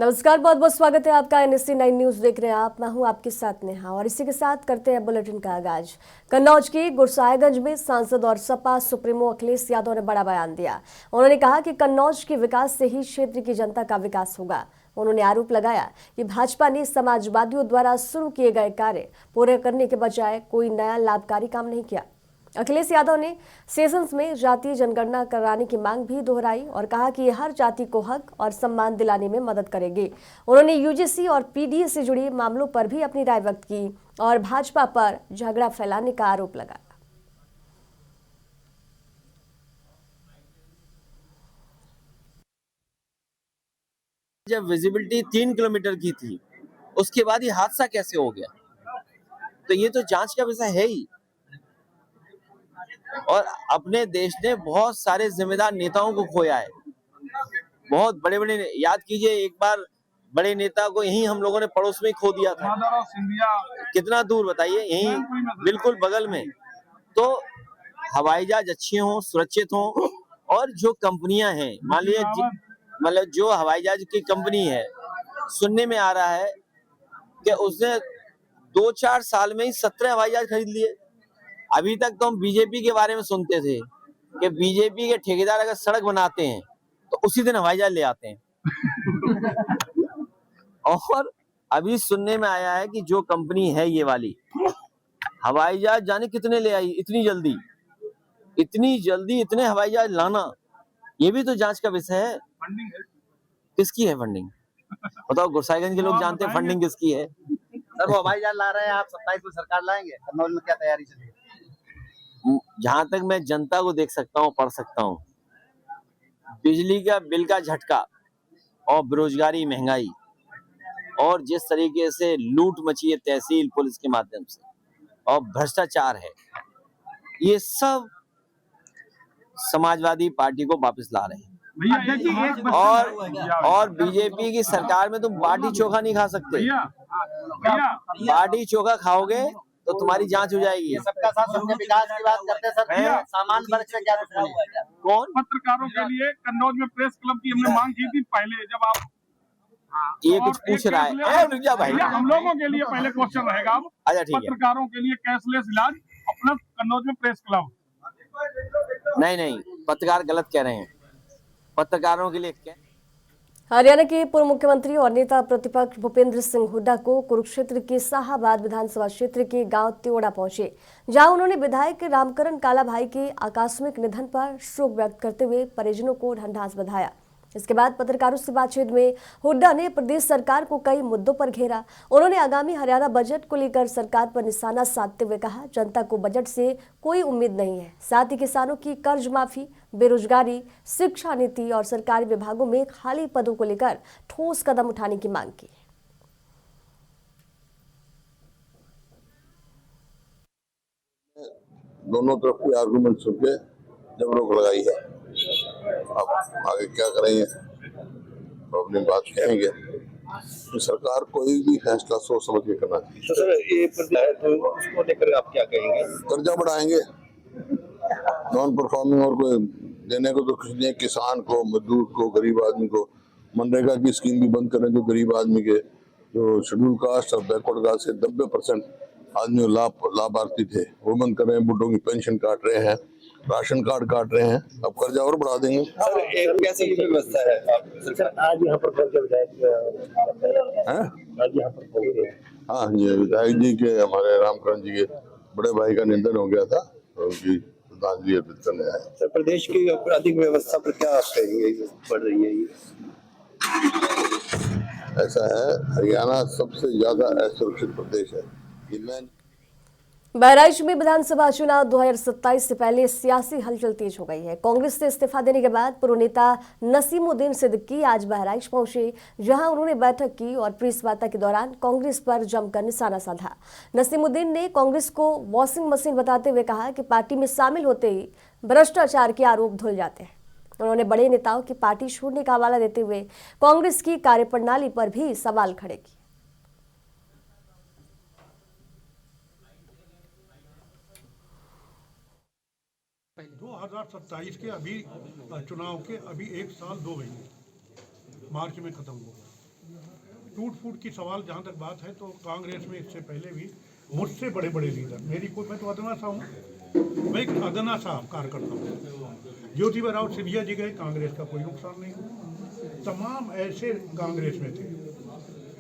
नमस्कार, बहुत बहुत स्वागत है आपका। NSC9 न्यूज देख रहे हैं आप। मैं हूं आपके साथ नेहा और इसी के साथ करते हैं बुलेटिन का आगाज। कन्नौज के गुरसायगंज में सांसद और सपा सुप्रीमो अखिलेश यादव ने बड़ा बयान दिया। उन्होंने कहा कि कन्नौज के विकास से ही क्षेत्र की जनता का विकास होगा। उन्होंने आरोप लगाया कि भाजपा ने समाजवादियों द्वारा शुरू किए गए कार्य पूरे करने के बजाय कोई नया लाभकारी काम नहीं किया। अखिलेश यादव ने सेशंस में जातीय जनगणना कराने की मांग भी दोहराई और कहा कि यह हर जाति को हक और सम्मान दिलाने में मदद करेगी। उन्होंने यूजीसी और पीडीए से जुड़े मामलों पर भी अपनी राय व्यक्त की और भाजपा पर झगड़ा फैलाने का आरोप लगाया। जब विजिबिलिटी 3 किलोमीटर की थी, उसके बाद ये हादसा कैसे हो गया? तो ये तो जांच का विषय है ही। और अपने देश ने बहुत सारे जिम्मेदार नेताओं को खोया है। बहुत बड़े बड़े, याद कीजिए एक बार बड़े नेता को यहीं हम लोगों ने पड़ोस में खो दिया था। कितना दूर बताइए, यहीं बिल्कुल बगल में। तो हवाई जहाज अच्छे हों, सुरक्षित हों, और जो कंपनियां हैं, मान लीजिए मतलब जो हवाई जहाज की कंपनी है, सुनने में आ रहा है कि उसने 2-4 साल में ही 17 हवाई जहाज खरीद लिए। अभी तक तो हम बीजेपी के बारे में सुनते थे कि बीजेपी के ठेकेदार अगर सड़क बनाते हैं तो उसी दिन हवाई जहाज ले आते हैं। और अभी सुनने में आया है कि जो कंपनी है ये वाली, हवाई जहाज जाने कितने ले आई इतनी जल्दी इतने हवाई जहाज लाना, ये भी तो जांच का विषय है। किसकी है फंडिंग? बताओ, गुरसाईगंज के लोग जानते हैं फंडिंग किसकी है। सर, वो हवाई जहाज ला रहे हैं, आप 27 में सरकार लाएंगे, कन्नौज में क्या तैयारी चल रही है? जहां तक मैं जनता को देख सकता हूँ, पढ़ सकता हूँ, बिजली का बिल का झटका और बेरोजगारी, महंगाई, और जिस तरीके से लूट मची है तहसील पुलिस के माध्यम से, और भ्रष्टाचार है, ये सब समाजवादी पार्टी को वापस ला रहे हैं। और बीजेपी की सरकार में तुम बाटी चोखा नहीं खा सकते। बाटी चोखा खाओगे तो तुम्हारी जांच हो जाएगी। सबका साथ सबके विकास की बात करते हैं सर, सामान वर्ग से क्या दुश्मनी है? कौन? पत्रकारों के लिए कन्नौज में प्रेस क्लब की हमने मांग की थी पहले, जब आप ये कुछ पूछ रहा है। रुक जा भाई, हम लोगों के लिए पहले क्वेश्चन रहेगा। अब अच्छा ठीक है, पत्रकारों के लिए कैशलेस इलाज अपना कन्नौज में प्रेस क्लब। नहीं, पत्रकार गलत कह रहे हैं। पत्रकारों के लिए क्या? हरियाणा के पूर्व मुख्यमंत्री और नेता प्रतिपक्ष भूपेंद्र सिंह हुड्डा को कुरुक्षेत्र के शाहाबाद विधानसभा क्षेत्र के गांव त्योड़ा पहुंचे, जहां उन्होंने विधायक रामकरण कालाभाई के आकस्मिक निधन पर शोक व्यक्त करते हुए परिजनों को ढंढास बधाया। इसके बाद पत्रकारों से बातचीत में हुड्डा ने प्रदेश सरकार को कई मुद्दों पर घेरा। उन्होंने आगामी हरियाणा बजट को लेकर सरकार पर निशाना साधते हुए कहा, जनता को बजट से कोई उम्मीद नहीं है। साथ ही किसानों की कर्ज माफी, बेरोजगारी, शिक्षा नीति और सरकारी विभागों में खाली पदों को लेकर ठोस कदम उठाने की मांग की। दोनों तरफ के आर्गुमेंट सुन के जब रोक लगाई है, अब आगे क्या करेंगे तो अपनी बात कहेंगे। तो सरकार कोई भी फैसला सोच समझ के करना चाहिए। तो सर, ये तो उसको लेकर आप क्या कहेंगे? कर्जा बढ़ाएंगे, नॉन परफॉर्मिंग, और कोई देने को तो कुछ नहीं। किसान को, मजदूर को, गरीब आदमी को मनरेगा की स्कीम भी बंद करें। जो गरीब आदमी के, जो शेड्यूल कास्ट और बैकवर्ड कास्ट से 90% आदमी लाभार्थी थे, वो बंद कर रहे हैं। बुढ़ों की पेंशन काट रहे हैं, राशन कार्ड काट रहे हैं, अब कर्जा और बढ़ा देंगे। सर, एक कैसी व्यवस्था है? आज यहाँ पर हाँ जी, विधायक जी के, हमारे रामकरण जी के बड़े भाई का निधन हो गया था, तो उनकी श्रद्धांजलि अर्पित करने आए। सर, प्रदेश की आपराधिक व्यवस्था पर क्या आप कहेंगे? बढ़ रही है ये? ऐसा है, हरियाणा सबसे ज्यादा असुरक्षित प्रदेश है। बहराइच में विधानसभा चुनाव 2027 से पहले सियासी हलचल तेज हो गई है। कांग्रेस से इस्तीफा देने के बाद पूर्व नेता नसीमुद्दीन सिद्दीकी आज बहराइच पहुंचे, जहां उन्होंने बैठक की और प्रेस वार्ता के दौरान कांग्रेस पर जमकर निशाना साधा। नसीमुद्दीन ने कांग्रेस को वॉशिंग मशीन बताते हुए कहा कि पार्टी में शामिल होते ही भ्रष्टाचार के आरोप धुल जाते हैं। उन्होंने बड़े नेताओं की पार्टी छोड़ने का हवाला देते हुए कांग्रेस की कार्यप्रणाली पर भी सवाल खड़े किए। 2027 के अभी चुनाव के अभी 1 साल 2 महीने मार्च में खत्म होगा। टूट फूट की सवाल जहाँ तक बात है तो कांग्रेस में इससे पहले भी मुझसे बड़े बड़े लीडर, मैं तो अदना सा हूँ, मैं एक अदना सा कार्यकर्ता हूँ। ज्योतिबा सिंधिया जी गए, कांग्रेस का कोई नुकसान नहीं हुआ। तमाम ऐसे कांग्रेस में थे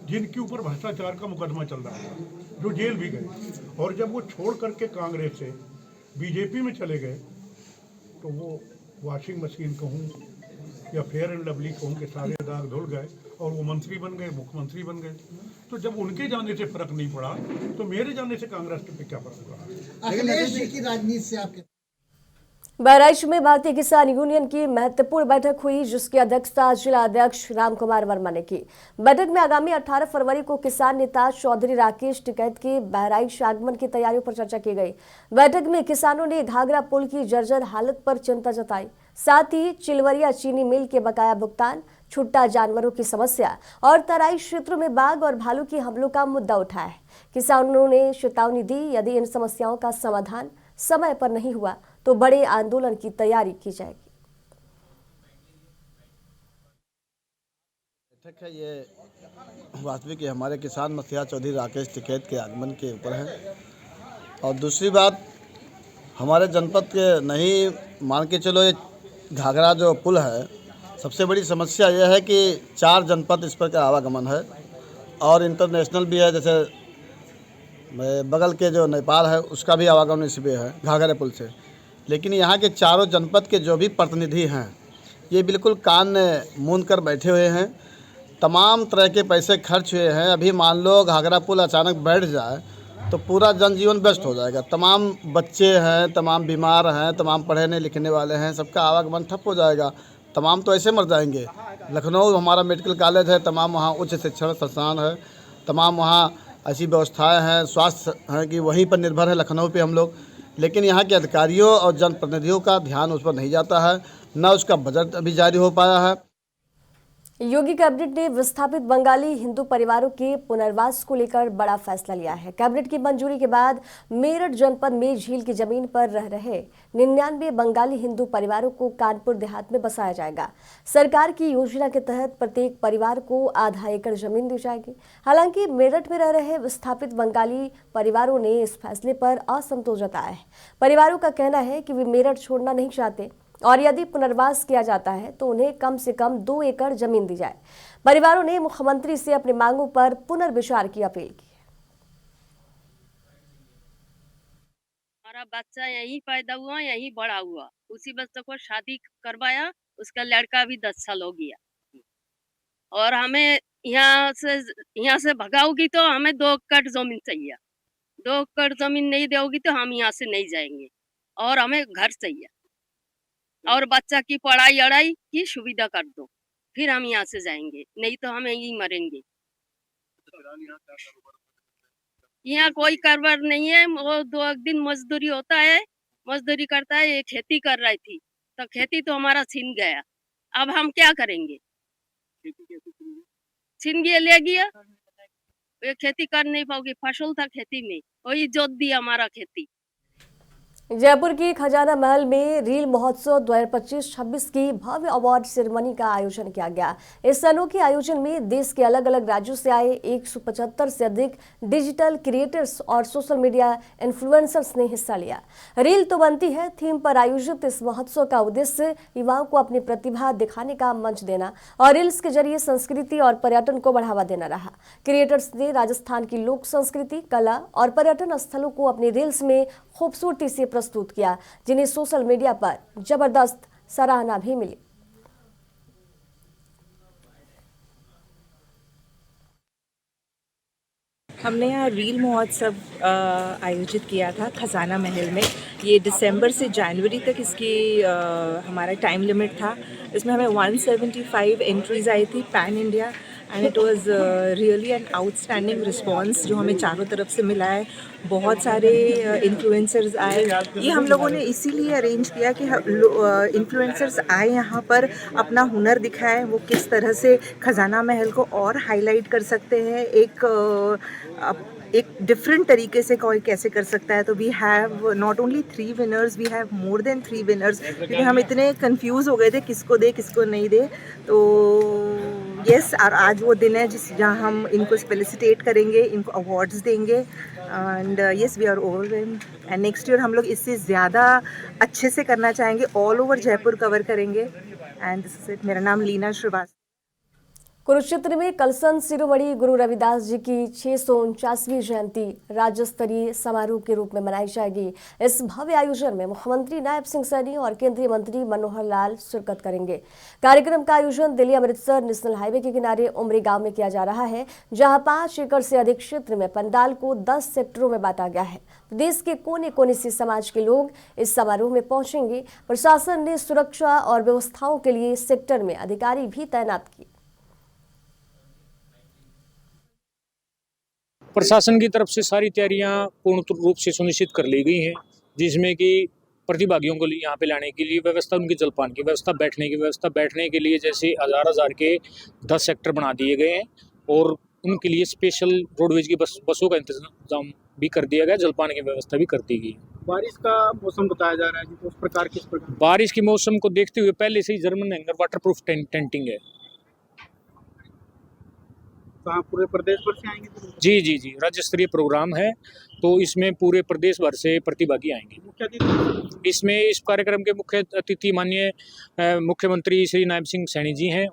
जिनके ऊपर भ्रष्टाचार का मुकदमा चल रहा था, जो जेल भी गए, और जब वो छोड़ करके कांग्रेस से बीजेपी में चले गए तो वो वॉशिंग मशीन कहूँ या फेयर एंड लवली कहूँ के सारे दाग धुल गए और वो मंत्री बन गए, मुख्यमंत्री बन गए। तो जब उनके जाने से फर्क नहीं पड़ा तो मेरे जाने से कांग्रेस पे क्या फर्क पड़ा? अखिलेश जी की राजनीति से आपके बहराइच में भारतीय किसान यूनियन की महत्वपूर्ण बैठक हुई, जिसकी अध्यक्षता जिला अध्यक्ष रामकुमार वर्मा ने की। बैठक में आगामी 18 फरवरी को किसान नेता चौधरी राकेश टिकैत के बहराइच आगमन की तैयारियों पर चर्चा की गई। बैठक में किसानों ने घाघरा पुल की जर्जर हालत पर चिंता जताई, साथ ही चिलवरिया चीनी मिल के बकाया भुगतान, छुट्टा जानवरों की समस्या और तराई क्षेत्रों में बाघ और भालू के हमलों का मुद्दा उठाया है। किसानों ने चेतावनी दी, यदि इन समस्याओं का समाधान समय पर नहीं हुआ तो बड़े आंदोलन की तैयारी की जाएगी। बैठक है ये वास्तविक हमारे किसान मसीहा चौधरी राकेश टिकैत के आगमन के ऊपर है। और दूसरी बात, हमारे जनपद के नहीं मान के चलो, ये घाघरा जो पुल है, सबसे बड़ी समस्या यह है कि 4 जनपद इस पर का आवागमन है और इंटरनेशनल भी है, जैसे बगल के जो नेपाल है उसका भी आवागमन इसी पे है घाघरा पुल से। लेकिन यहाँ के चारों जनपद के जो भी प्रतिनिधि हैं ये बिल्कुल कान मूंद कर बैठे हुए हैं। तमाम तरह के पैसे खर्च हुए हैं। अभी मान लो घाघरा पुल अचानक बैठ जाए तो पूरा जनजीवन व्यस्त हो जाएगा। तमाम बच्चे हैं, तमाम बीमार हैं, तमाम पढ़ने लिखने वाले हैं, सबका आवागमन ठप हो जाएगा। तमाम तो ऐसे मर जाएंगे। लखनऊ हमारा मेडिकल कॉलेज है, तमाम वहाँ उच्च शिक्षण संस्थान है, तमाम वहाँ ऐसी व्यवस्थाएं हैं, स्वास्थ्य है कि वहीं पर निर्भर है लखनऊ पे हम लोग। लेकिन यहाँ के अधिकारियों और जनप्रतिनिधियों का ध्यान उस पर नहीं जाता है, न उसका बजट अभी जारी हो पाया है। योगी कैबिनेट ने विस्थापित बंगाली हिंदू परिवारों के पुनर्वास को लेकर बड़ा फैसला लिया है। कैबिनेट की मंजूरी के बाद मेरठ जनपद में झील की जमीन पर रह रहे 99 बंगाली हिंदू परिवारों को कानपुर देहात में बसाया जाएगा। सरकार की योजना के तहत प्रत्येक परिवार को आधा एकड़ जमीन दी जाएगी। हालांकि मेरठ में रह रहे विस्थापित बंगाली परिवारों ने इस फैसले पर असंतोष जताया है। परिवारों का कहना है कि वे मेरठ छोड़ना नहीं चाहते और यदि पुनर्वास किया जाता है तो उन्हें कम से कम 2 एकड़ जमीन दी जाए। परिवारों ने मुख्यमंत्री से अपनी मांगों पर पुनर्विचार की अपील की। हमारा बच्चा यहीं पैदा हुआ, यहीं बड़ा हुआ, उसी बच्चे को शादी करवाया, उसका लड़का भी 10 साल हो गया और हमें यहाँ से भगाओगी तो हमें 2 एकड़ जमीन चाहिए। 2 एकड़ जमीन नहीं दोगी तो हम यहाँ से नहीं जाएंगे और हमें घर चाहिए और बच्चा की पढ़ाई अड़ाई की सुविधा कर दो, फिर हम यहाँ से जाएंगे, नहीं तो हम यहीं मरेंगे। यहाँ कोई कारोबार नहीं है। वो 2 दिन मजदूरी होता है, मजदूरी करता है। ये खेती कर रही थी तो खेती तो हमारा छीन गया, अब हम क्या करेंगे? छीन गया, ले गया, ये खेती कर नहीं पाओगी। फसल था खेती में, वही जोत दिया हमारा खेती। जयपुर की खजाना महल में रील महोत्सव 2025-26 की भव्य अवार्ड सेरेमनी का आयोजन किया गया। इस अनोखे आयोजन में देश के अलग अलग राज्यों से आए 175 से अधिक डिजिटल क्रिएटर्स और सोशल मीडिया इन्फ्लुएंसर्स ने हिस्सा लिया। रील तो बनती है थीम पर आयोजित इस महोत्सव का उद्देश्य युवाओं को अपनी प्रतिभा दिखाने का मंच देना और रील्स के जरिए संस्कृति और पर्यटन को बढ़ावा देना रहा। क्रिएटर्स ने राजस्थान की लोक संस्कृति, कला और पर्यटन स्थलों को अपनी रील्स में खूबसूरती से प्रस्तुत किया, जिन्हें सोशल मीडिया पर जबरदस्त सराहना भी मिली। हमने यहाँ रील महोत्सव आयोजित किया था खजाना महल में। ये दिसंबर से जनवरी तक इसकी हमारा टाइम लिमिट था। इसमें हमें 175 एंट्रीज आई थी pan India and it was really an outstanding response जो हमें चारों तरफ से मिला है। बहुत सारे इन्फ्लुएंसर्स आए। ये हम लोगों ने इसीलिए अरेंज किया कि इन्फ्लुएंसर्स आए यहाँ पर अपना हुनर दिखाएं, वो किस तरह से खजाना महल को और हाईलाइट कर सकते हैं, एक एक डिफरेंट तरीके से कोई कैसे कर सकता है। तो we have not only 3 winners, we have more than 3 winners, क्योंकि हम इतने कंफ्यूज हो गए थे किसको दे किसको नहीं दे। तो यस, और आज वो दिन है जहाँ हम इनको फेलिसिटेट करेंगे, इनको अवार्ड्स देंगे। And yes, we are overwhelmed and next year हम लोग इससे ज़्यादा अच्छे से करना चाहेंगे, ऑल ओवर जयपुर कवर करेंगे। And this is it. मेरा नाम लीना श्रीवास्तव। कुरुक्षेत्र में कलसन शिरोमणि गुरु रविदास जी की 649वीं जयंती राज्य स्तरीय समारोह के रूप में मनाई जाएगी। इस भव्य आयोजन में मुख्यमंत्री नायब सिंह सैनी और केंद्रीय मंत्री मनोहर लाल शिरकत करेंगे। कार्यक्रम का आयोजन दिल्ली अमृतसर नेशनल हाईवे के किनारे उमरी गांव में किया जा रहा है, जहां 5 एकड़ से अधिक क्षेत्र में पंडाल को 10 सेक्टरों में बांटा गया है। प्रदेश के कोने कोने से समाज के लोग इस समारोह में पहुंचेंगे। प्रशासन ने सुरक्षा और व्यवस्थाओं के लिए सेक्टर में अधिकारी भी तैनात किए। प्रशासन की तरफ से सारी तैयारियां पूर्ण रूप से सुनिश्चित कर ली गई हैं, जिसमें कि प्रतिभागियों को यहाँ पे लाने के लिए व्यवस्था, उनकी जलपान की व्यवस्था, बैठने की व्यवस्था, बैठने के लिए जैसे हजार के 10 सेक्टर बना दिए गए हैं और उनके लिए स्पेशल रोडवेज की बसों का इंतजाम भी कर दिया गया, जलपान की व्यवस्था भी कर दी गई। बारिश का मौसम बताया जा रहा है, तो उस प्रकार किस प्रकार बारिश के मौसम को देखते हुए पहले से ही जर्मन हैंगर वाटरप्रूफ टेंटिंग है। कहाँ पूरे प्रदेश भर से आएंगे? जी, राज्य स्तरीय प्रोग्राम है, तो इसमें पूरे प्रदेश भर से प्रतिभागी आएंगे। मुख्य अतिथि इसमें इस कार्यक्रम के मुख्य अतिथि माननीय मुख्यमंत्री श्री नायब सिंह सैनी जी हैं।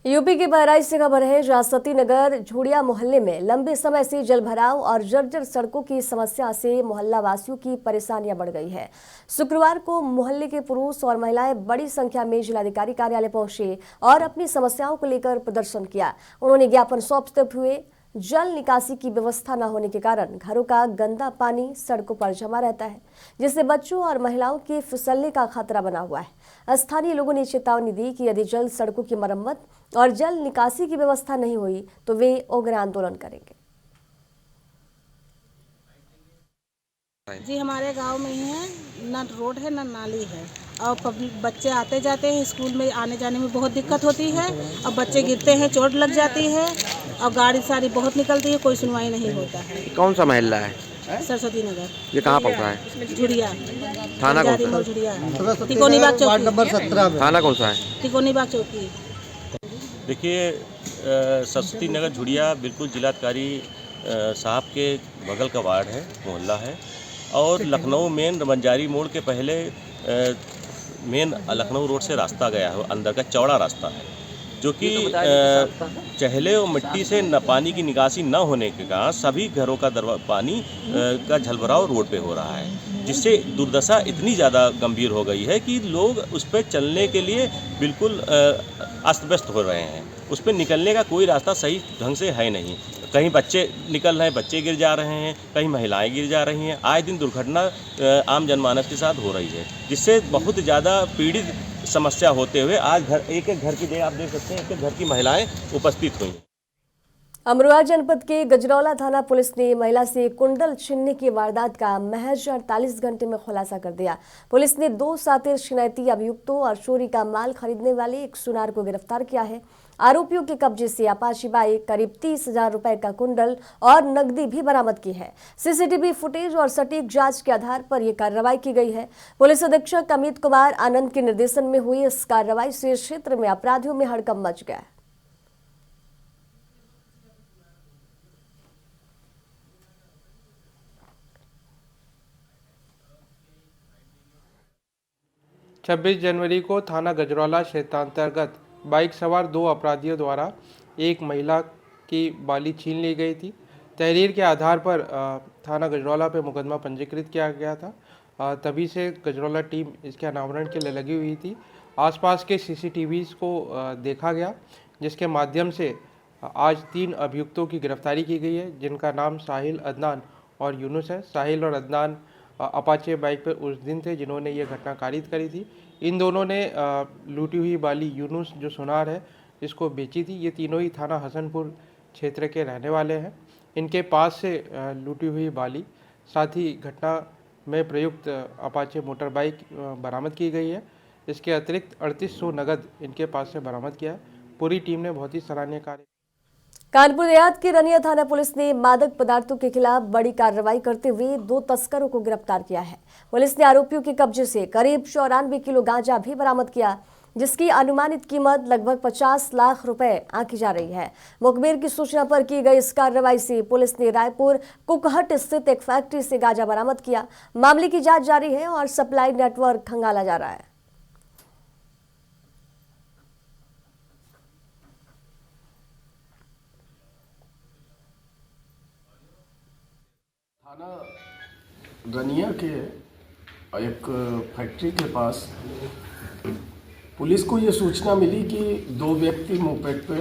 यूपी के बहराइच से खबर है, जहां सती नगर झुड़िया मोहल्ले में लंबे समय से जलभराव और जर्जर सड़कों की समस्या से मोहल्ला वासियों की परेशानियां बढ़ गई है। शुक्रवार को मोहल्ले के पुरुष और महिलाएं बड़ी संख्या में जिलाधिकारी कार्यालय पहुंचे और अपनी समस्याओं को लेकर प्रदर्शन किया। उन्होंने ज्ञापन सौंपते हुए जल निकासी की व्यवस्था न होने के कारण घरों का गंदा पानी सड़कों पर जमा रहता है, जिससे बच्चों और महिलाओं के फिसलने का खतरा बना हुआ है। स्थानीय लोगों ने चेतावनी दी कि यदि जल्द सड़कों की मरम्मत और जल निकासी की व्यवस्था नहीं हुई तो वे उग्र आंदोलन करेंगे। जी, हमारे गांव में ही है, न रोड है न नाली है, और बच्चे आते जाते हैं, स्कूल में आने जाने में बहुत दिक्कत होती है, और बच्चे गिरते हैं, चोट लग जाती है, और गाड़ी सारी बहुत निकलती है, कोई सुनवाई नहीं होता है। कौन सा मोहल्ला है? सरस्वती नगर। ये कहाँ पड़ता है? झुड़िया। थाना कौन सा? झुड़िया, तिकोनी बाग चौकी, नंबर 17 में। थाना कौन सा है? तिकोनी बाग चौकी। देखिए, सरस्वती नगर झुड़िया बिल्कुल जिलाधिकारी साहब के बगल का वार्ड है, मोहल्ला है, और लखनऊ मेन बंजारी मोड़ के पहले मेन लखनऊ रोड से रास्ता गया है, अंदर का चौड़ा रास्ता है, जो कि चहले और मिट्टी से पानी की निकासी न होने के कारण सभी घरों का पानी का झलभराव रोड पे हो रहा है, जिससे दुर्दशा इतनी ज़्यादा गंभीर हो गई है कि लोग उस पर चलने के लिए बिल्कुल अस्त व्यस्त हो रहे हैं। उस पर निकलने का कोई रास्ता सही ढंग से है नहीं। कहीं बच्चे निकल रहे हैं, बच्चे गिर जा रहे हैं, कहीं महिलाएं गिर जा रही हैं। आए दिन दुर्घटना आम जनमानस के साथ हो रही है, जिससे बहुत ज़्यादा पीड़ित समस्या होते हुए आज एक घर की आप देख सकते हैं, एक घर की महिलाएं उपस्थित हुई। अमरोहा जनपद के गजरौला थाना पुलिस ने महिला से कुंडल छीनने की वारदात का महज 48 घंटे में खुलासा कर दिया। पुलिस ने 2 सातिर शिनायती अभियुक्तों और चोरी का माल खरीदने वाले एक सुनार को गिरफ्तार किया है। आरोपियों के कब्जे से अपाची बाइक, करीब 30,000 रुपए का कुंडल और नकदी भी बरामद की है। सीसीटीवी फुटेज और सटीक जांच के आधार पर यह कार्रवाई की गई है। पुलिस अधीक्षक अमित कुमार आनंद के निर्देशन में हुई इस कार्रवाई से क्षेत्र में अपराधियों में हड़कंप मच गया है। छब्बीस जनवरी को थाना गजरौला क्षेत्रांतर्गत बाइक सवार 2 अपराधियों द्वारा एक महिला की बाली छीन ली गई थी। तहरीर के आधार पर थाना गजरौला पे मुकदमा पंजीकृत किया गया था। तभी से गजरौला टीम इसके अनावरण के लिए लगी हुई थी। आसपास के सीसीटीवीज़ को देखा गया, जिसके माध्यम से आज 3 अभियुक्तों की गिरफ्तारी की गई है, जिनका नाम साहिल, अदनान और यूनुस है। साहिल और अदनान अपाचे बाइक पर उस दिन थे जिन्होंने ये घटना कारित करी थी। इन दोनों ने लूटी हुई बाली यूनुस जो सुनार है इसको बेची थी। ये तीनों ही थाना हसनपुर क्षेत्र के रहने वाले हैं। इनके पास से लूटी हुई बाली, साथ ही घटना में प्रयुक्त अपाचे मोटर बाइक बरामद की गई है। इसके अतिरिक्त 3800 नगद इनके पास से बरामद किया है। पूरी टीम ने बहुत ही सराहनीय कार्य। कानपुर देहात की रनिया थाना पुलिस ने मादक पदार्थों के खिलाफ बड़ी कार्रवाई करते हुए 2 तस्करों को गिरफ्तार किया है। पुलिस ने आरोपियों के कब्जे से करीब 94 किलो गांजा भी बरामद किया, जिसकी अनुमानित कीमत लगभग 50 लाख रुपए आंकी जा रही है। मुखबिर की सूचना पर की गई इस कार्रवाई से पुलिस ने रायपुर कुकहट स्थित एक फैक्ट्री से गांजा बरामद किया। मामले की जांच जारी है और सप्लाई नेटवर्क खंगाला जा रहा है। थाना रनिया के एक फैक्ट्री के पास पुलिस को ये सूचना मिली कि 2 व्यक्ति मोपेड पे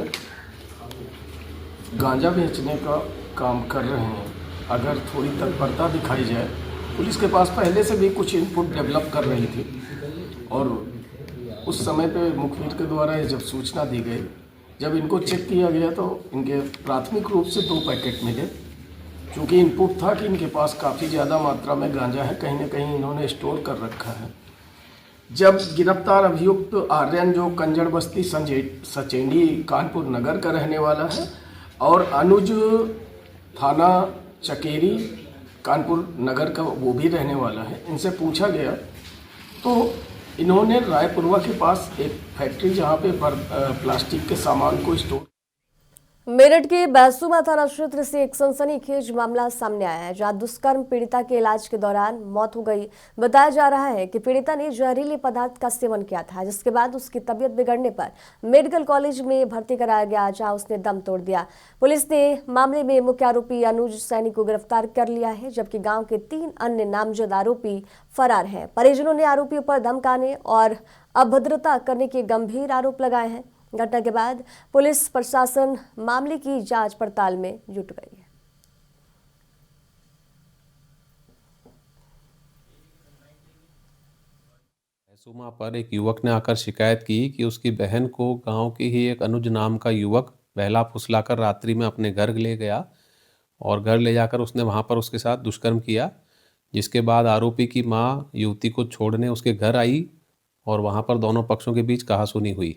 गांजा बेचने का काम कर रहे हैं। अगर थोड़ी तत्परता दिखाई जाए, पुलिस के पास पहले से भी कुछ इनपुट डेवलप कर रही थी और उस समय पे मुखबिर के द्वारा जब सूचना दी गई, जब इनको चेक किया गया तो इनके प्राथमिक रूप से 2 पैकेट मिले। चूँकि इनपुट था कि इनके पास काफ़ी ज़्यादा मात्रा में गांजा है, कहीं ना कहीं इन्होंने स्टोर कर रखा है। जब गिरफ्तार अभियुक्त आर्यन, जो कंजड़ बस्ती सचेंडी कानपुर नगर का रहने वाला है, और अनुज थाना चकेरी कानपुर नगर का वो भी रहने वाला है, इनसे पूछा गया तो इन्होंने रायपुरवा के पास एक फैक्ट्री जहाँ पे प्लास्टिक के सामान को स्टोर। मेरठ के बैसुमा थाना क्षेत्र से एक सनसनीखेज मामला सामने आया है, जहां दुष्कर्म पीड़िता के इलाज के दौरान मौत हो गई। बताया जा रहा है कि पीड़िता ने जहरीले पदार्थ का सेवन किया था, जिसके बाद उसकी तबीयत बिगड़ने पर मेडिकल कॉलेज में भर्ती कराया गया, जहां उसने दम तोड़ दिया। पुलिस ने मामले में मुख्य आरोपी अनुज सैनी को गिरफ्तार कर लिया है, जबकि गाँव के 3 अन्य नामजद आरोपी फरार हैं। परिजनों ने आरोपियों पर धमकाने और अभद्रता करने के गंभीर आरोप लगाए हैं। घटना के बाद पुलिस प्रशासन मामले की जांच पड़ताल में जुट गई है। बैसुमा पर एक युवक ने आकर शिकायत की कि उसकी बहन को गांव के ही एक अनुज नाम का युवक बहला फुसलाकर रात्रि में अपने घर ले गया और घर ले जाकर उसने वहां पर उसके साथ दुष्कर्म किया, जिसके बाद आरोपी की मां युवती को छोड़ने उसके घर आई और वहां पर दोनों पक्षों के बीच कहासुनी हुई।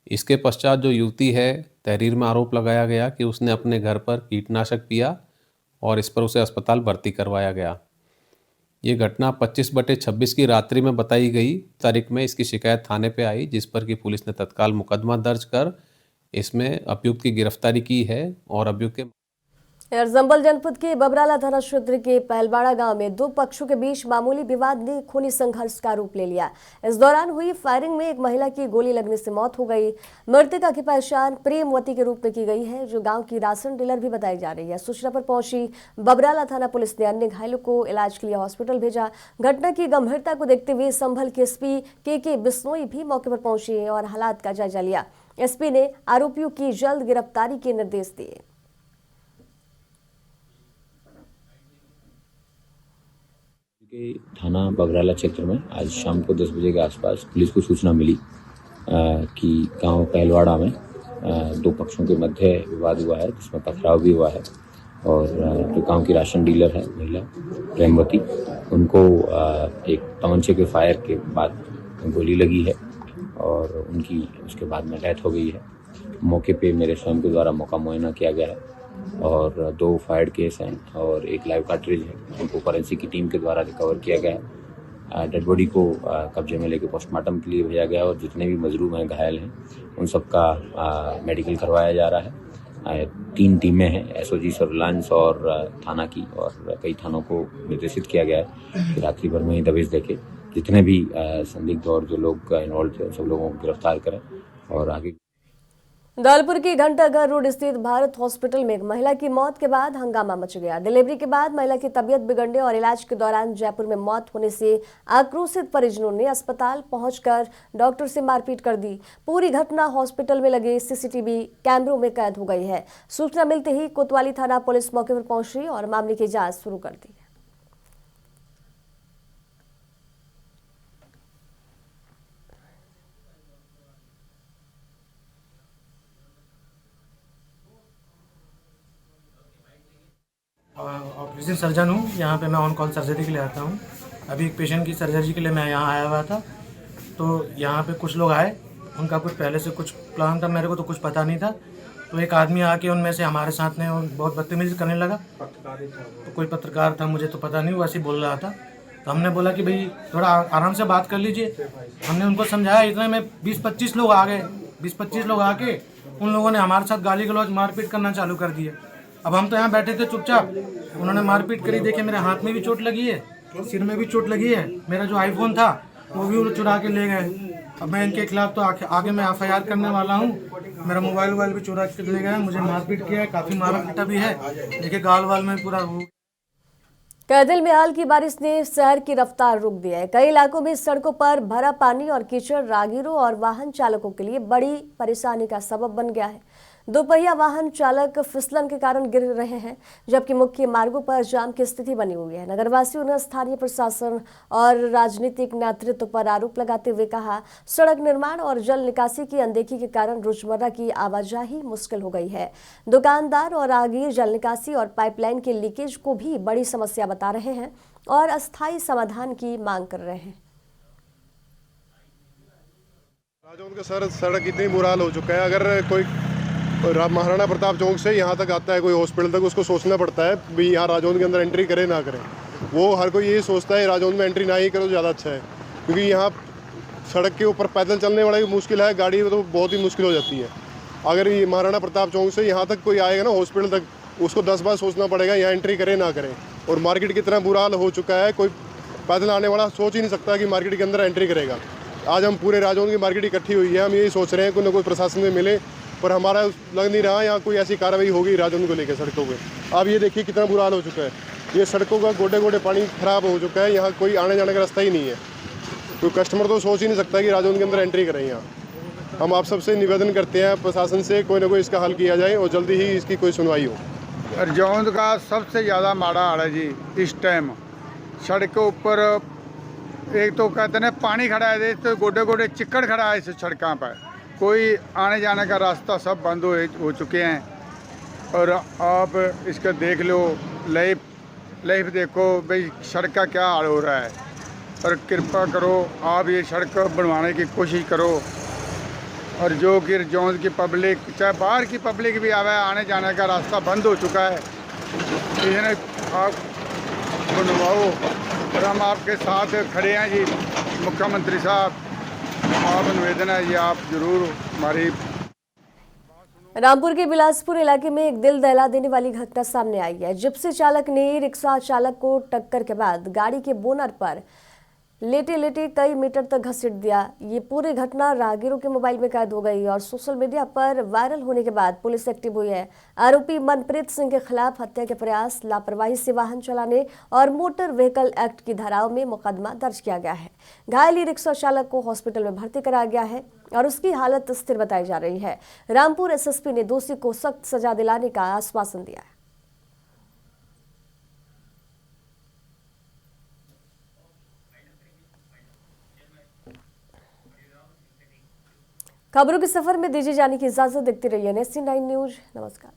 इसके पश्चात जो युवती है, तहरीर में आरोप लगाया गया कि उसने अपने घर पर कीटनाशक पिया और इस पर उसे अस्पताल भर्ती करवाया गया। ये घटना 25/26 की रात्रि में बताई गई तारीख में इसकी शिकायत थाने पे आई, जिस पर कि पुलिस ने तत्काल मुकदमा दर्ज कर इसमें अभियुक्त की गिरफ्तारी की है और अभियुक्त के संभल जनपद के बबराला थाना क्षेत्र के पहलवाड़ा गांव में 2 पक्षों के बीच मामूली विवाद ने खूनी संघर्ष का रूप ले लिया। इस दौरान हुई फायरिंग में एक महिला की गोली लगने से मौत हो गई। मृतका की पहचान प्रेमवती के रूप में की गई है, जो गांव की राशन डीलर भी बताई जा रही है। सूचना पर पहुंची बबराला थाना पुलिस ने अन्य घायलों को इलाज के लिए हॉस्पिटल भेजा। घटना की गंभीरता को देखते हुए संभल के एसपी के बिश्नोई भी मौके पर पहुंचे और हालात का जायजा लिया। एसपी ने आरोपियों की जल्द गिरफ्तारी के निर्देश दिए। के थाना बबराला क्षेत्र में आज शाम को 10 बजे के आसपास पुलिस को सूचना मिली कि गांव पहलवाड़ा में 2 पक्षों के मध्य विवाद हुआ है, जिसमें पथराव भी हुआ है और जो गांव की राशन डीलर है महिला प्रेमवती, उनको एक तमंचे के फायर के बाद गोली लगी है और उनकी उसके बाद में डेथ हो गई है। मौके पे मेरे स्वयं के द्वारा मौका मुआयना किया गया है और 2 फायर्ड केस हैं और 1 लाइव कार्ट्रिज है, उनको फॉरेंसिक की टीम के द्वारा रिकवर किया गया है। डेड बॉडी को कब्जे में लेकर पोस्टमार्टम के लिए भेजा गया और जितने भी मजलूम हैं, घायल हैं, उन सबका मेडिकल करवाया जा रहा है। 3 टीमें हैं, एसओजी सर्विलांस और थाना की, और कई थानों को निर्देशित किया गया है कि रात्रि भर में ही दबिश देके जितने भी संदिग्ध और जो लोग इन्वॉल्व थे सब लोगों को गिरफ्तार करें और आगे। धौलपुर की घंटाघर रोड स्थित भारत हॉस्पिटल में एक महिला की मौत के बाद हंगामा मच गया। डिलीवरी के बाद महिला की तबीयत बिगड़ने और इलाज के दौरान जयपुर में मौत होने से आक्रोशित परिजनों ने अस्पताल पहुंचकर डॉक्टर से मारपीट कर दी। पूरी घटना हॉस्पिटल में लगे सीसीटीवी कैमरों में कैद हो गई है। सूचना मिलते ही कोतवाली थाना पुलिस मौके पर पहुंची और मामले की जाँच शुरू कर दी। ऑपरेशन सर्जन हूँ, यहाँ पे मैं ऑन कॉल सर्जरी के लिए आता हूँ। अभी एक पेशेंट की सर्जरी के लिए मैं यहाँ आया हुआ था, तो यहाँ पे कुछ लोग आए, उनका कुछ पहले से कुछ प्लान था, मेरे को तो कुछ पता नहीं था। तो एक आदमी आके उनमें से हमारे साथ में बहुत बदतमीजी करने लगा। तो कोई पत्रकार था, मुझे तो पता नहीं, वो ऐसे बोल रहा था। तो हमने बोला कि भाई थोड़ा आराम से बात कर लीजिए। हमने उनको समझाया, इतने में 20-25 लोग आ गए। 20-25 लोग आके उन लोगों ने हमारे साथ गाली गलौज मारपीट करना चालू कर दिया। अब हम तो यहाँ बैठे थे चुपचाप, उन्होंने मारपीट करी। देखिए मेरे हाथ में भी चोट लगी है, सिर में भी चोट लगी है। मेरा जो आईफोन था वो भी वो चुरा के ले गए। अब मैं इनके खिलाफ तो आगे मैं FIR करने वाला हूँ। मेरा मोबाइल भी चुरा के ले गए, मुझे मारपीट किया है, काफ़ी मारा पीटा भी है। देखिए गाल वाल में पूरा। कैदिल में हाल की बारिश ने शहर की रफ्तार रोक दिया है। कई इलाकों में सड़कों पर भरा पानी और कीचड़ राहगीरों और वाहन चालकों के लिए बड़ी परेशानी का सबब बन गया है। दोपहिया वाहन चालक फिसलन के कारण गिर रहे हैं, जबकि मुख्य मार्गों पर जाम की स्थिति बनी हुई है। नगरवासियों ने स्थानीय प्रशासन और राजनीतिक नेतृत्व पर आरोप लगाते हुए कहा, सड़क निर्माण और जल निकासी की अनदेखी के कारण रोजमर्रा की आवाजाही मुश्किल हो गई है। दुकानदार और राहगीर जल निकासी और पाइपलाइन के लीकेज को भी बड़ी समस्या बता रहे हैं और अस्थायी समाधान की मांग कर रहे हैं। राजौंद का सड़क इतनी बुरा हाल हो चुका है, अगर कोई महाराणा प्रताप चौक से यहाँ तक आता है कोई हॉस्पिटल तक, उसको सोचना पड़ता है भी यहाँ राजौंद के अंदर एंट्री करे ना करें। वो हर कोई यही सोचता है राजौंद में एंट्री ना ही करो तो ज़्यादा अच्छा है, क्योंकि यहाँ सड़क के ऊपर पैदल चलने वाला भी मुश्किल है, गाड़ी तो बहुत ही मुश्किल हो जाती है। अगर ये महाराणा प्रताप चौक से यहाँ तक कोई आएगा ना हॉस्पिटल तक, उसको 10 बार सोचना पड़ेगा यहाँ एंट्री करे ना करें। और मार्केट की तरह बुरा हाल हो चुका है, कोई पैदल आने वाला सोच ही नहीं सकता कि मार्केट के अंदर एंट्री करेगा। आज हम पूरे राजौंद की मार्केट इकट्ठी हुई है, हम यही सोच रहे हैं कोई ना कोई प्रशासन में मिले, पर हमारा लग नहीं रहा यहाँ कोई ऐसी कार्रवाई होगी राजौंद को लेकर सड़कों पे। अब ये देखिए कितना बुरा हाल हो चुका है, ये सड़कों का गोडे गोडे पानी खराब हो चुका है, यहाँ कोई आने जाने का रास्ता ही नहीं है। कोई कस्टमर तो सोच ही नहीं सकता कि राजौंद के अंदर एंट्री करें यहाँ। हम आप सबसे निवेदन करते हैं प्रशासन से कोई ना कोई इसका हल किया जाए और जल्दी ही इसकी कोई सुनवाई हो। राजौंद का सबसे ज़्यादा माड़ा हाल है जी इस टाइम। सड़क के ऊपर एक तो कहते हैं पानी खड़ा है, तो गोडे गोडे चिक्कड़ खड़ा है इस सड़कों पर, कोई आने जाने का रास्ता सब बंद हो चुके हैं। और आप इसका देख लो, लाइफ देखो भाई सड़क का क्या हाल हो रहा है। और कृपा करो आप ये सड़क बनवाने की कोशिश करो, और जो कि राजौंद की पब्लिक, चाहे बाहर की पब्लिक भी आवे, आने जाने का रास्ता बंद हो चुका है, इन्हें आप बनवाओ। और हम आपके साथ खड़े हैं जी मुख्यमंत्री साहब, आप निवेदन है ये आप जरूर हमारी। रामपुर के बिलासपुर इलाके में एक दिल दहला देने वाली घटना सामने आई है। जिप्सी चालक ने रिक्शा चालक को टक्कर के बाद गाड़ी के बोनट पर लेटे लेटे कई मीटर तक घसीट दिया। ये पूरी घटना राहगीरों के मोबाइल में कैद हो गई और सोशल मीडिया पर वायरल होने के बाद पुलिस एक्टिव हुई है। आरोपी मनप्रीत सिंह के खिलाफ हत्या के प्रयास, लापरवाही से वाहन चलाने और मोटर व्हीकल एक्ट की धाराओं में मुकदमा दर्ज किया गया है। घायल रिक्शा चालक को हॉस्पिटल में भर्ती कराया गया है और उसकी हालत स्थिर बताई जा रही है। रामपुर SSP ने दोषी को सख्त सजा दिलाने का आश्वासन दिया है। खबरों के सफर में दीजिए जाने की इजाजत। देखते रहिए NSC 9 न्यूज। नमस्कार।